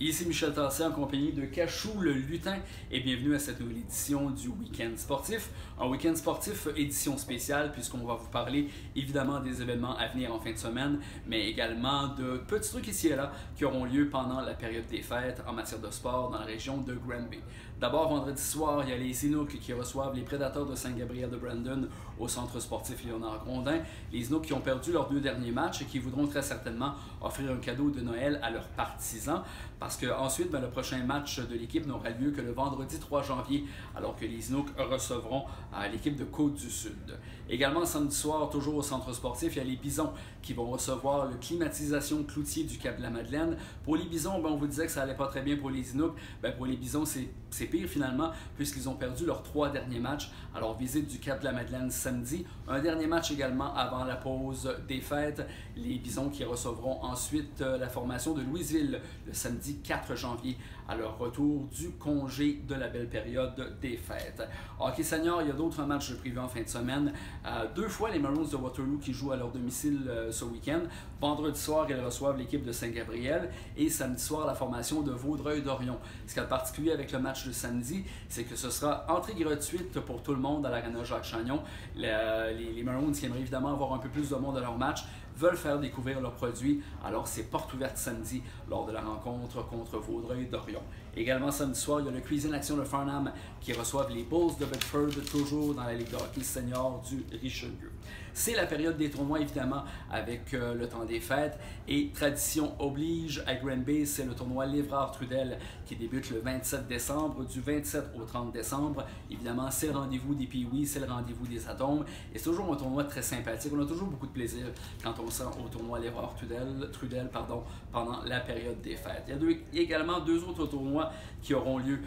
Ici Michel Tassé en compagnie de Cachou le Lutin et bienvenue à cette nouvelle édition du Week-end sportif. Un week-end sportif édition spéciale puisqu'on va vous parler évidemment des événements à venir en fin de semaine, mais également de petits trucs ici et là qui auront lieu pendant la période des fêtes en matière de sport dans la région de Granby. D'abord, vendredi soir, il y a les Inuks qui reçoivent les Prédateurs de Saint-Gabriel de Brandon au centre sportif Léonard Grondin. Les Inuks qui ont perdu leurs deux derniers matchs et qui voudront très certainement offrir un cadeau de Noël à leurs partisans. Parce qu'ensuite, le prochain match de l'équipe n'aura lieu que le vendredi 3 janvier, alors que les Inuks recevront l'équipe de Côte-du-Sud. Également, samedi soir, toujours au centre sportif, il y a les Bisons qui vont recevoir le Climatisation Cloutier du Cap-de-la-Madeleine. Pour les Bisons, on vous disait que ça allait pas très bien pour les Inuks. Pour les Bisons, c'est pire finalement, puisqu'ils ont perdu leurs trois derniers matchs. Alors, visite du Cap-de-la-Madeleine samedi. Un dernier match également avant la pause des fêtes. Les Bisons qui recevront ensuite la formation de Louisville le samedi 4 janvier à leur retour du congé de la belle période des fêtes. Hockey senior, il y a d'autres matchs prévus en fin de semaine. Deux fois les Maroons de Waterloo qui jouent à leur domicile ce week-end. Vendredi soir, ils reçoivent l'équipe de Saint-Gabriel et samedi soir, la formation de Vaudreuil-Dorion. Ce qui est particulier avec le match de samedi, c'est que ce sera entrée gratuite pour tout le monde à l'Arena Jacques-Chagnon. Les Maroons qui aimeraient évidemment avoir un peu plus de monde à leur match veulent faire découvrir leurs produits, alors c'est porte ouverte samedi lors de la rencontre contre Vaudreuil-Dorion. Également samedi soir, il y a le Cuisine Action de Farnham qui reçoivent les Bulls de Bedford, toujours dans la Ligue de hockey senior du Richelieu. C'est la période des tournois évidemment avec le temps des fêtes et tradition oblige à Granby, c'est le tournoi Livrard-Trudel qui débute le 27 décembre, du 27 au 30 décembre. Évidemment, c'est le rendez-vous des Pee-Wee, c'est le rendez-vous des Atomes et c'est toujours un tournoi très sympathique. On a toujours beaucoup de plaisir quand on sent au tournoi Livrard-Trudel pendant la période des fêtes. Il y a également deux autres tournois qui auront lieu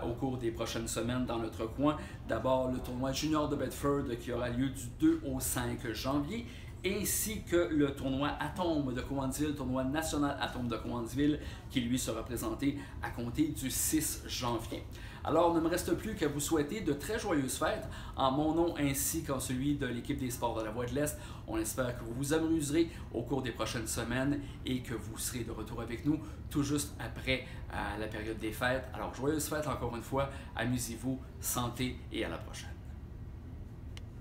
au cours des prochaines semaines dans notre coin. D'abord, le tournoi Junior de Bedford qui aura lieu du 2 au 5 janvier, ainsi que le tournoi Atome de Cowansville, tournoi national Atome de Cowansville, qui lui sera présenté à compter du 6 janvier. Alors, il ne me reste plus qu'à vous souhaiter de très joyeuses fêtes, en mon nom ainsi qu'en celui de l'équipe des sports de la Voix de l'Est. On espère que vous vous amuserez au cours des prochaines semaines et que vous serez de retour avec nous tout juste après la période des fêtes. Alors, joyeuses fêtes encore une fois, amusez-vous, santé et à la prochaine.